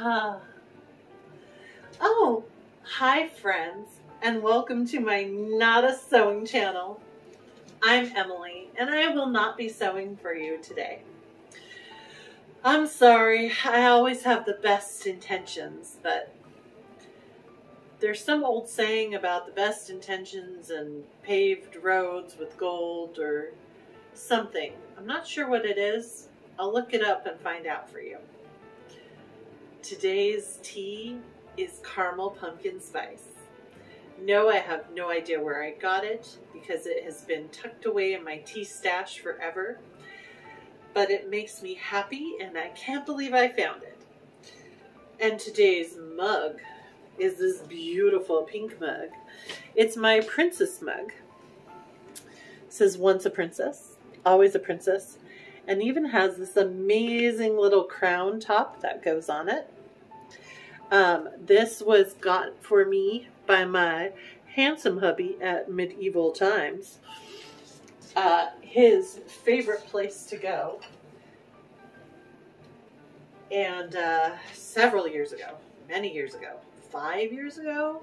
Oh, hi friends, and welcome to my Not a Sewing channel. I'm Emily, and I will not be sewing for you today. I'm sorry, I always have the best intentions, but there's some old saying about the best intentions and paved roads with gold or something. I'm not sure what it is. I'll look it up and find out for you. Today's tea is caramel pumpkin spice. No, I have no idea where I got it because it has been tucked away in my tea stash forever. But it makes me happy and I can't believe I found it. And today's mug is this beautiful pink mug. It's my princess mug. It says once a princess, always a princess, and even has this amazing little crown top that goes on it. This was got for me by my handsome hubby at medieval times. His favorite place to go. And several years ago, many years ago, 5 years ago,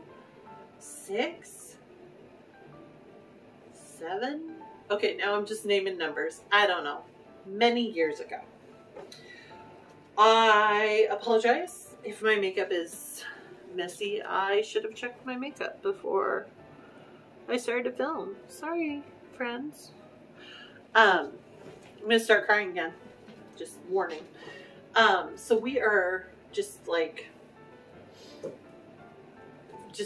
6, 7. Okay, now I'm just naming numbers. I don't know. Many years ago. I apologize if my makeup is messy. I should have checked my makeup before I started to film. Sorry, friends. I'm gonna start crying again. Just warning. So we are just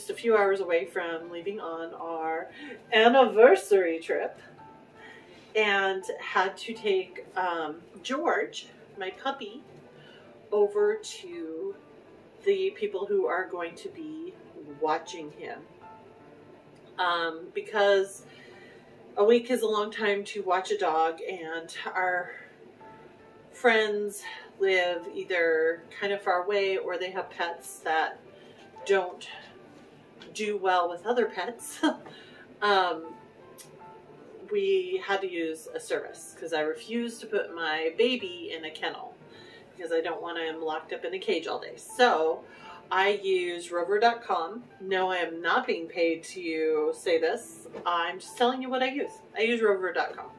a few hours away from leaving on our anniversary trip, and had to take George, my puppy, over to the people who are going to be watching him. Because a week is a long time to watch a dog, and our friends live either kind of far away or they have pets that don't do well with other pets. We had to use a service because I refuse to put my baby in a kennel because I don't want him locked up in a cage all day. So I use rover.com. No, I am not being paid to say this. I'm just telling you what I use. I use rover.com.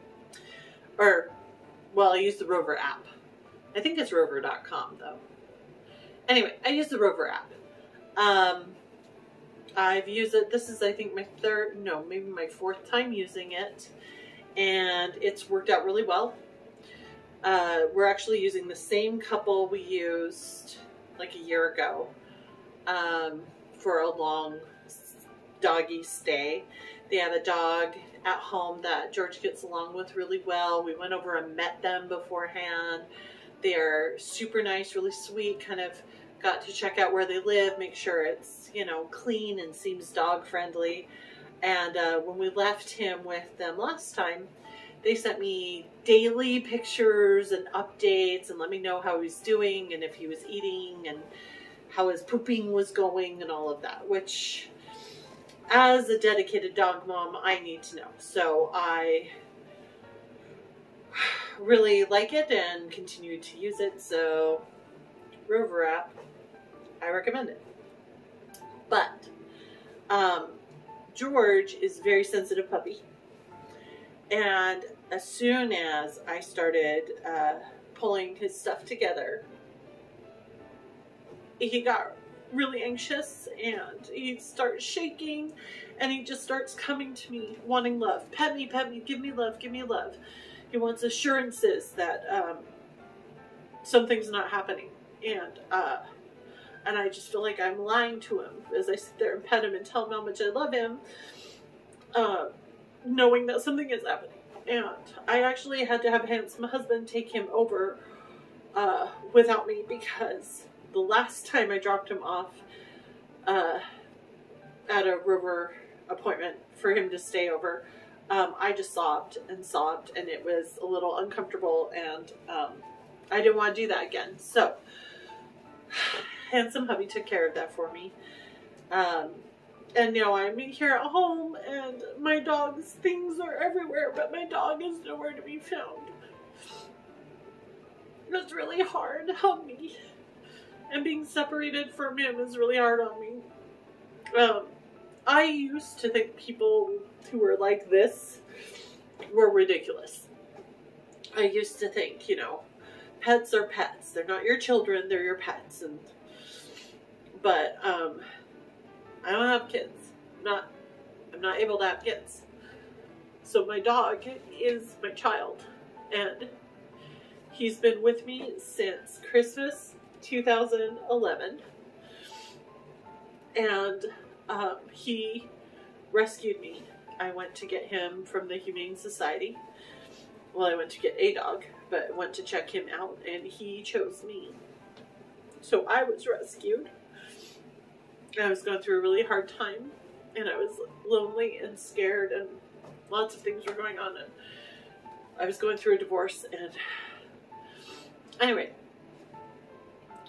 Or, well, I use the Rover app. I think it's rover.com though. Anyway, I use the Rover app. I've used it. This is, I think, maybe my 4th time using it. And it's worked out really well. We're actually using the same couple we used like a year ago for a long doggy stay. They have a dog at home that George gets along with really well. We went over and met them beforehand. They're super nice, really sweet, kind of got to check out where they live, make sure it's, you know, clean and seems dog friendly. And when we left him with them last time, they sent me daily pictures and updates and let me know how he was doing and if he was eating and how his pooping was going and all of that, which as a dedicated dog mom, I need to know. So I really like it and continue to use it. So Rover app, I recommend it. But George is a very sensitive puppy. And as soon as I started pulling his stuff together, he got really anxious and he starts shaking and he just starts coming to me wanting love. Pet me, give me love, give me love. He wants assurances that something's not happening. And I just feel like I'm lying to him as I sit there and pet him and tell him how much I love him, knowing that something is happening. And I actually had to have my husband take him over without me because the last time I dropped him off at a Rover appointment for him to stay over, I just sobbed and sobbed, and it was a little uncomfortable, and I didn't want to do that again. So handsome hubby took care of that for me. And now I'm here at home and my dog's things are everywhere, but my dog is nowhere to be found. It's really hard. Help me. And being separated from him is really hard on me. I used to think people who were like this were ridiculous. I used to think, you know, pets are pets. They're not your children, they're your pets. But I don't have kids. I'm not able to have kids. So my dog is my child. And he's been with me since Christmas 2011. And he rescued me. I went to get him from the Humane Society. Well, I went to get a dog, but went to check him out, and he chose me. So I was rescued. I was going through a really hard time, and I was lonely and scared, and lots of things were going on. And I was going through a divorce, and anyway,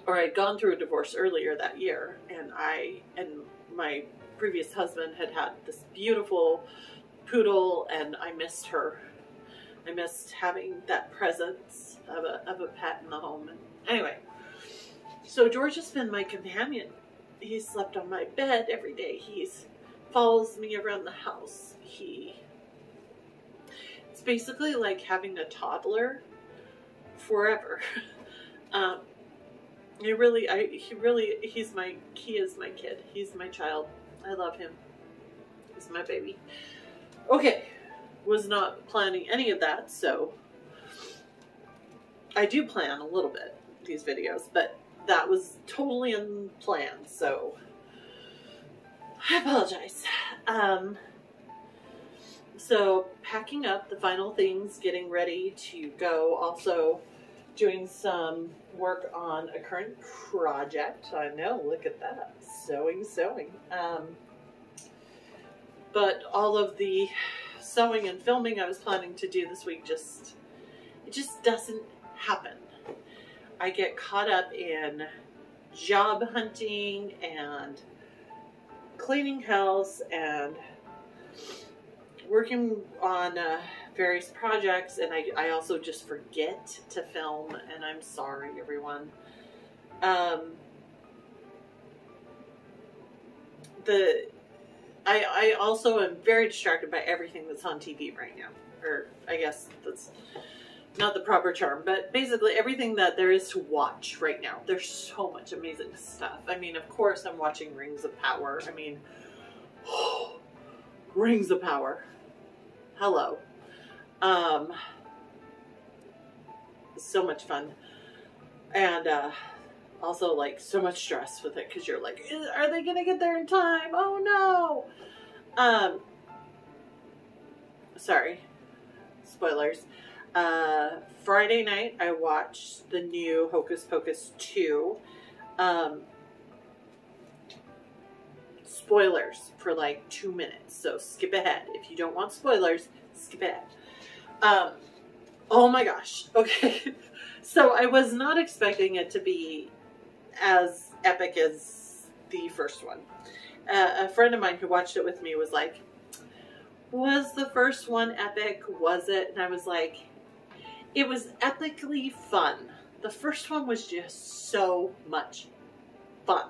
or I'd gone through a divorce earlier that year, and my previous husband had this beautiful poodle, and I missed her. I missed having that presence of a pet in the home. And anyway, so George has been my companion. He slept on my bed every day. He follows me around the house. It's basically like having a toddler forever. He is my kid. He's my child. I love him. He's my baby. Okay. Was not planning any of that, so I do plan a little bit these videos, but that was totally unplanned, so I apologize. So packing up the final things, getting ready to go, also doing some work on a current project. I know, look at that, sewing. But all of the sewing and filming I was planning to do this week it just doesn't happen. I get caught up in job hunting and cleaning house and working on various projects, and I also just forget to film, and I'm sorry, everyone. I also am very distracted by everything that's on TV right now. Or I guess that's not the proper term, but basically everything that there is to watch right now. There's so much amazing stuff. I mean, of course I'm watching Rings of Power. I mean, Rings of Power. Hello. So much fun. And also, like, so much stress with it, because you're like, are they gonna get there in time? Oh no! Sorry. Spoilers. Friday night, I watched the new Hocus Pocus 2. Spoilers for like 2 minutes, so skip ahead. If you don't want spoilers, skip ahead. Oh my gosh. Okay. So I was not expecting it to be as epic as the first one. A friend of mine who watched it with me was like, was the first one epic? Was it? And I was like, it was epically fun. The first one was just so much fun.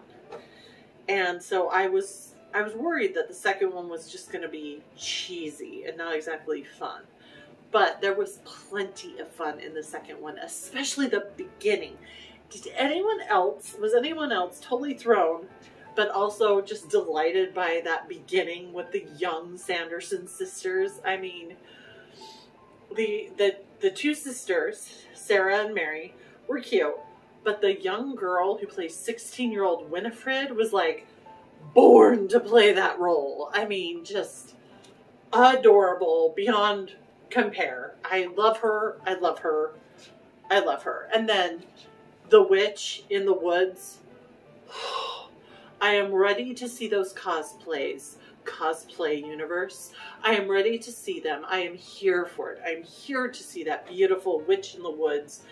And so I was worried that the second one was just going to be cheesy and not exactly fun. But there was plenty of fun in the second one, especially the beginning. Was anyone else totally thrown, but also just delighted by that beginning with the young Sanderson sisters? I mean, the two sisters, Sarah and Mary, were cute, but the young girl who plays 16-year-old Winifred was like born to play that role. I mean, just adorable beyond compare. I love her. I love her. I love her. And then the witch in the woods. I am ready to see those cosplays. Cosplay universe. I am ready to see them. I am here for it. I'm here to see that beautiful witch in the woods.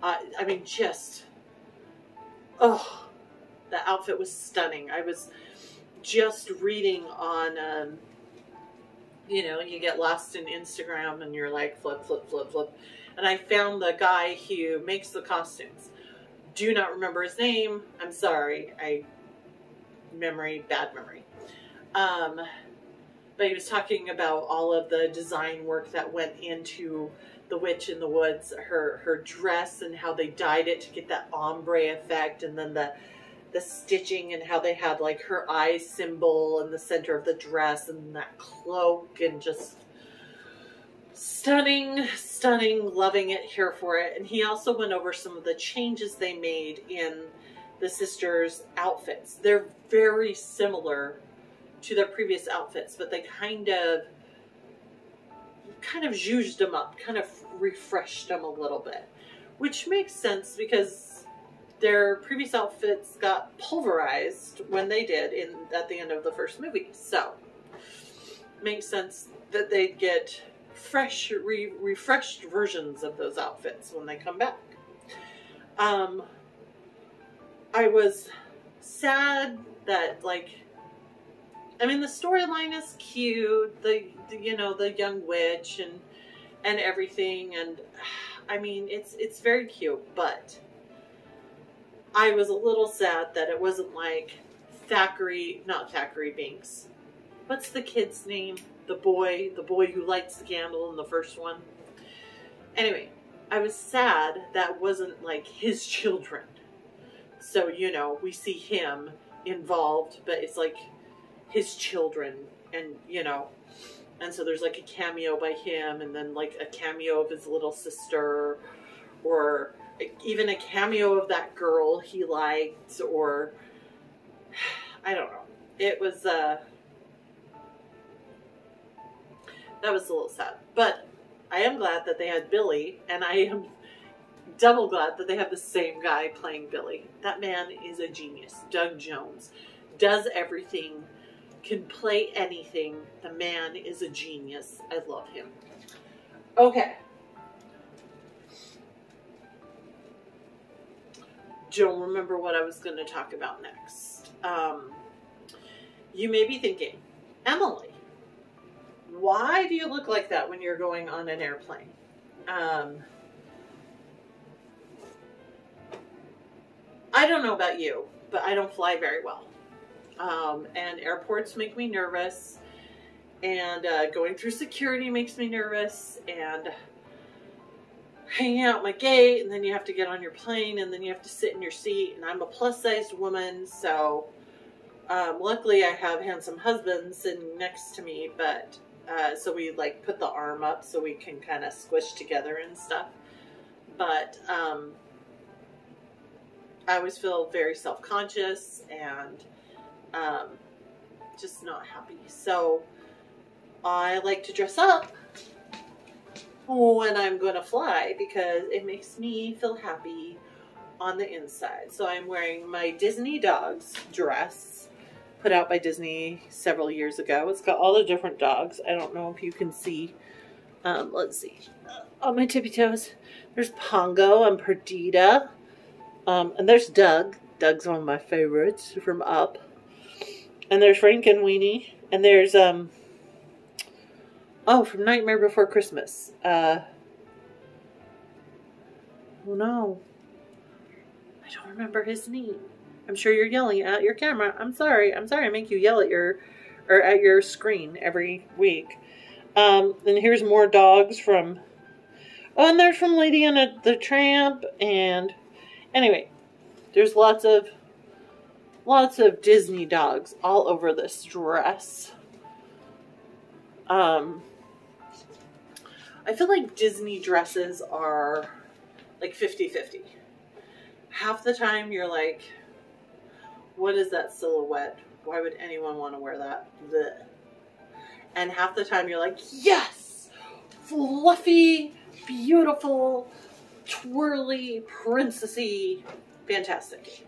I mean, just, oh, the outfit was stunning. I was just reading on, you know, you get lost in Instagram and you're like, flip. And I found the guy who makes the costumes. do not remember his name. I'm sorry. Bad memory. But he was talking about all of the design work that went into the Witch in the Woods, her dress, and how they dyed it to get that ombre effect, and then the stitching, and how they had like her eye symbol in the center of the dress, and that cloak, and just stunning, loving it, here for it. And he also went over some of the changes they made in the sisters' outfits. They're very similar to their previous outfits, but they kind of zhuzhed them up, kind of refreshed them a little bit, which makes sense because their previous outfits got pulverized when they did at the end of the first movie. So makes sense that they'd get fresh, refreshed versions of those outfits when they come back. I was sad that, like, I mean, the storyline is cute, the young witch and everything, and I mean, it's very cute, but I was a little sad that it wasn't like not Thackeray Binks. What's the kid's name? The boy who lights the candle in the first one. Anyway, I was sad that wasn't like his children. So, we see him involved, but it's like his children, and and so there's like a cameo by him, and then like a cameo of his little sister, or even a cameo of that girl he liked, or I don't know. It was that was a little sad, but I am glad that they had Billy, and I am double glad that they have the same guy playing Billy. That man is a genius. Doug Jones does everything, can play anything. The man is a genius. I love him. Okay. Don't remember what I was going to talk about next. You may be thinking, Emily, why do you look like that when you're going on an airplane? I don't know about you, but I don't fly very well. And airports make me nervous, and going through security makes me nervous, and hanging out my gate, and then you have to get on your plane, and then you have to sit in your seat, and I'm a plus-sized woman, so luckily I have handsome husbands sitting next to me, but so we like put the arm up so we can kind of squish together and stuff, but I always feel very self-conscious and just not happy. So I like to dress up when I'm going to fly because it makes me feel happy on the inside. So I'm wearing my Disney Dogs dress, put out by Disney several years ago. It's got all the different dogs. I don't know if you can see. Let's see. On my tippy toes, there's Pongo and Perdita. And there's Doug. Doug's one of my favorites from Up. And there's Frankenweenie. And there's, from Nightmare Before Christmas. Oh no. I don't remember his name. I'm sure you're yelling at your camera. I'm sorry I make you yell at your screen every week. And here's more dogs from, and there's from Lady and the Tramp, and anyway, there's lots of Disney dogs all over this dress. I feel like Disney dresses are like 50-50. Half the time you're like, what is that silhouette? Why would anyone want to wear that? Blech. And half the time you're like, yes! Fluffy, beautiful, twirly, princessy, fantastic.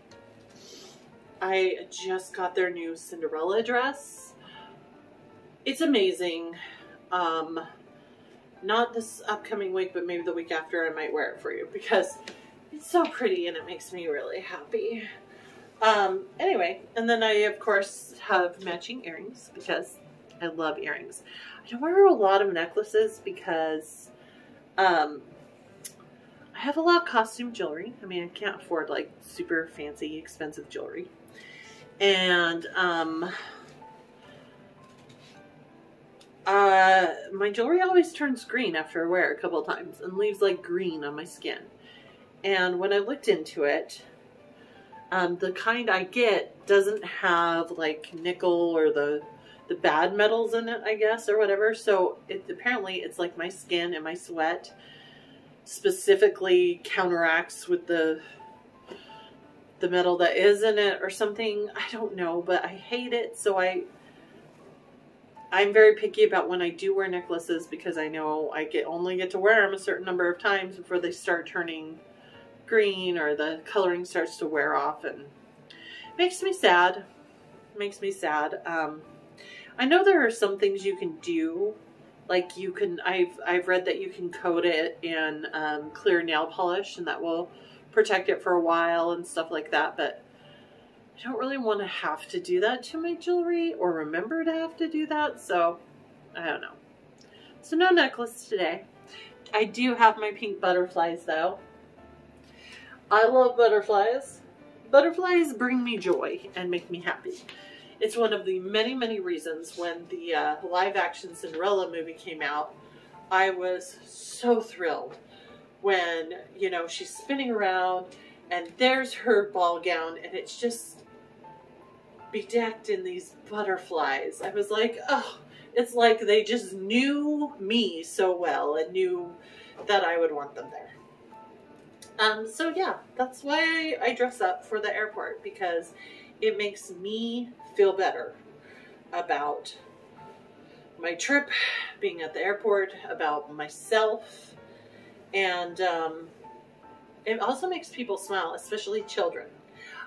I just got their new Cinderella dress. It's amazing. Not this upcoming week, but maybe the week after I might wear it for you because it's so pretty and it makes me really happy. Anyway, and then I, of course, have matching earrings because I love earrings. I don't wear a lot of necklaces because I have a lot of costume jewelry. I mean, I can't afford like super fancy, expensive jewelry. And my jewelry always turns green after I wear it a couple of times and leaves like green on my skin. And when I looked into it, the kind I get doesn't have like nickel or the bad metals in it, I guess, or whatever. So apparently it's like my skin and my sweat specifically counteracts with the metal that is in it or something. I don't know, but I hate it. So I'm very picky about when I do wear necklaces, because I know I only get to wear them a certain number of times before they start turning green or the coloring starts to wear off, and it makes me sad. It makes me sad. I know there are some things you can do, like you can, I've read that you can coat it in clear nail polish and that will protect it for a while and stuff like that, but I don't really want to have to do that to my jewelry or remember to have to do that, so I don't know. So no necklace today. I do have my pink butterflies though. I love butterflies. Butterflies bring me joy and make me happy. It's one of the many, many reasons when the live action Cinderella movie came out, I was so thrilled when, you know, she's spinning around and there's her ball gown and it's just bedecked in these butterflies. I was like, oh, it's like they just knew me so well and knew that I would want them there. So yeah, that's why I dress up for the airport, because it makes me feel better about my trip, being at the airport, about myself, and it also makes people smile, especially children.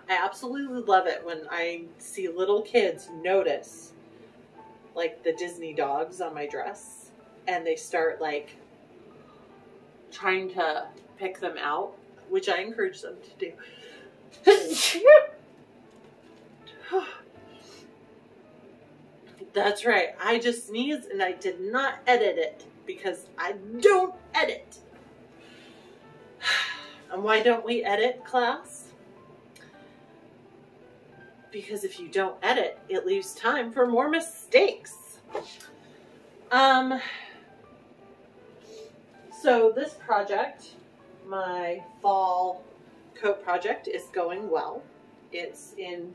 I absolutely love it when I see little kids notice like the Disney dogs on my dress and they start like trying to pick them out, which I encourage them to do. That's right. I just sneezed and I did not edit it because I don't edit. And why don't we edit, class? Because if you don't edit, it leaves time for more mistakes. So this project, my fall coat project, is going well. It's in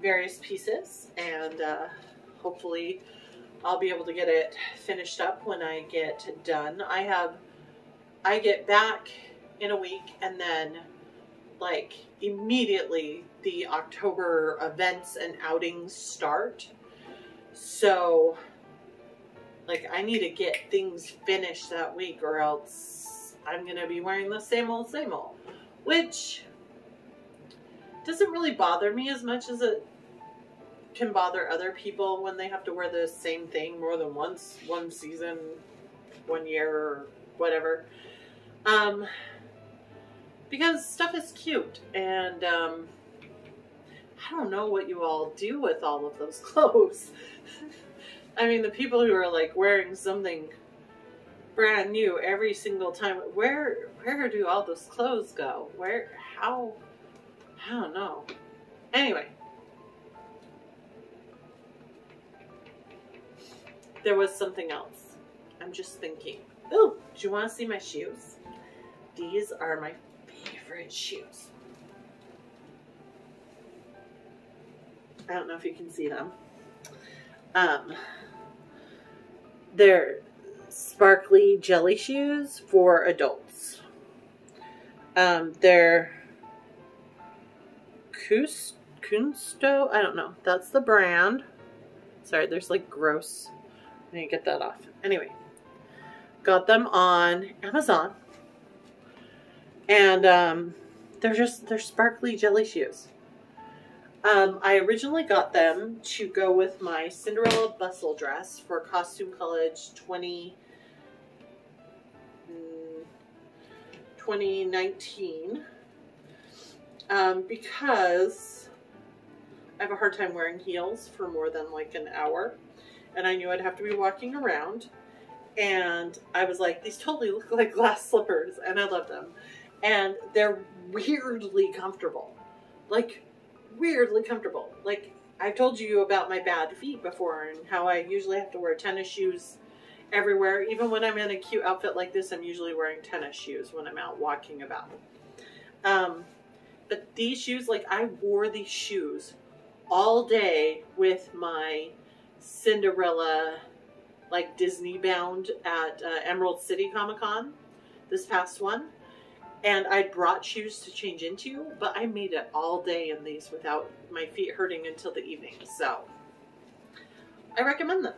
various pieces, and hopefully I'll be able to get it finished up when I get done. I get back in a week, and then like immediately the October events and outings start. So like I need to get things finished that week, or else I'm gonna be wearing the same old, which doesn't really bother me as much as it can bother other people when they have to wear the same thing more than once, one season, 1 year, or whatever. Because stuff is cute, and I don't know what you all do with all of those clothes. I mean, the people who are like wearing something brand new every single time, where do all those clothes go? How? I don't know. Anyway, there was something else. I'm just thinking. Oh, do you want to see my shoes? These are my favorite shoes. I don't know if you can see them. They're sparkly jelly shoes for adults. They're Kunsto, I don't know. That's the brand. Sorry, there's like gross. I need to get that off. Anyway, got them on Amazon. And they're sparkly jelly shoes. I originally got them to go with my Cinderella bustle dress for Costume College 2019. Because I have a hard time wearing heels for more than like an hour. And I knew I'd have to be walking around. And I was like, these totally look like glass slippers, and I love them. And they're weirdly comfortable. Like, weirdly comfortable. Like, I've told you about my bad feet before and how I usually have to wear tennis shoes everywhere. Even when I'm in a cute outfit like this, I'm usually wearing tennis shoes when I'm out walking about. But these shoes, like, I wore these shoes all day with my Cinderella, like, Disney bound at Emerald City Comic Con, this past one. And I brought shoes to change into, but I made it all day in these without my feet hurting until the evening. So I recommend them.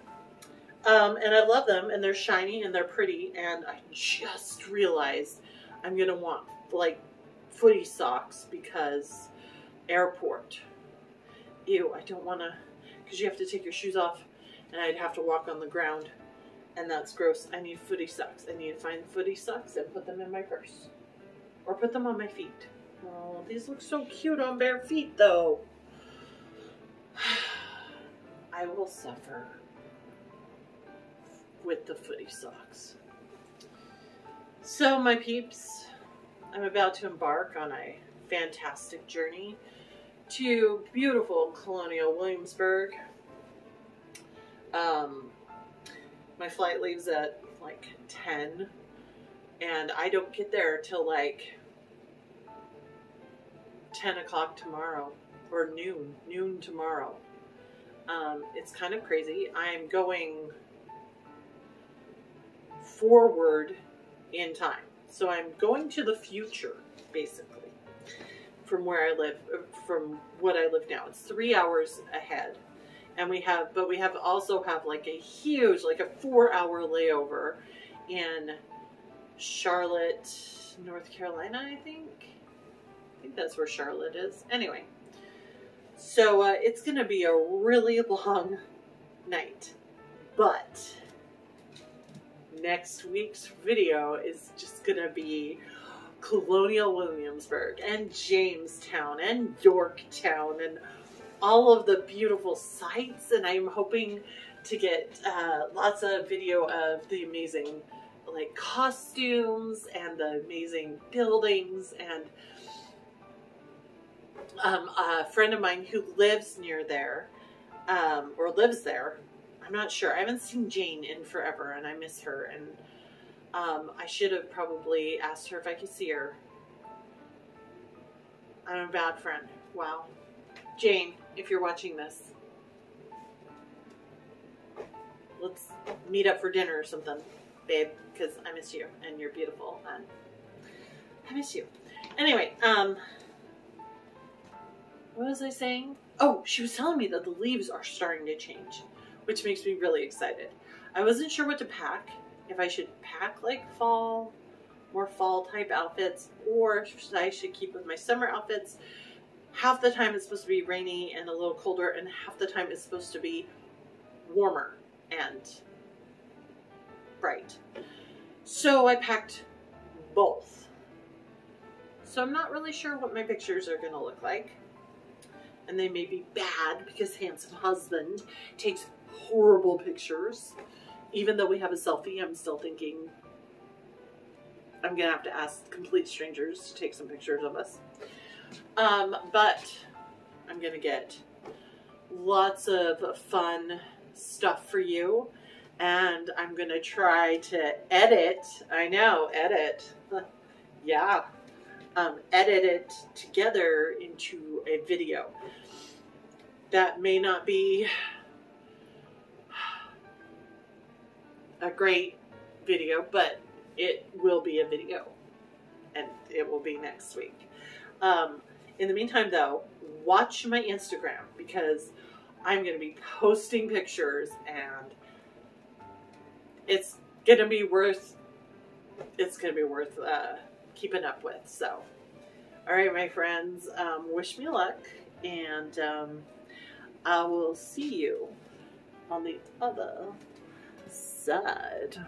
And I love them, and they're shiny and they're pretty. And I just realized I'm going to want like footy socks because airport. Ew, I don't want to, because you have to take your shoes off and I'd have to walk on the ground. And that's gross. I need footy socks. I need to find footy socks and put them in my purse. Or put them on my feet. Oh, these look so cute on bare feet, though. I will suffer with the footy socks. So, my peeps, I'm about to embark on a fantastic journey to beautiful Colonial Williamsburg. My flight leaves at like 10. And I don't get there till like 10 o'clock tomorrow, or noon tomorrow. It's kind of crazy. I'm going forward in time. So I'm going to the future, basically, from where I live, from what I live now. It's 3 hours ahead. And we also have like a huge, like a 4-hour layover in Charlotte, North Carolina, I think that's where Charlotte is. Anyway, so it's going to be a really long night, but next week's video is just going to be Colonial Williamsburg and Jamestown and Yorktown and all of the beautiful sights, and I'm hoping to get lots of video of the amazing like costumes and the amazing buildings. And a friend of mine who lives near there, or lives there, I'm not sure. I haven't seen Jane in forever and I miss her, and I should have probably asked her if I could see her. I'm a bad friend. Wow. Jane, if you're watching this, let's meet up for dinner or something, babe, because I miss you and you're beautiful and I miss you. Anyway, what was I saying? Oh, she was telling me that the leaves are starting to change, which makes me really excited. I wasn't sure what to pack, if I should pack like fall, more fall type outfits, or if I should keep with my summer outfits. Half the time it's supposed to be rainy and a little colder, and half the time it's supposed to be warmer and bright. So I packed both. So I'm not really sure what my pictures are going to look like. And they may be bad because handsome husband takes horrible pictures. Even though we have a selfie, I'm still thinking I'm going to have to ask complete strangers to take some pictures of us. But I'm going to get lots of fun stuff for you. And I'm going to try to edit. I know, edit. Yeah. Edit it together into a video. That may not be a great video, but it will be a video. And it will be next week. In the meantime, though, watch my Instagram because I'm going to be posting pictures and it's going to be worth keeping up with. So, all right, my friends, wish me luck, and I will see you on the other side.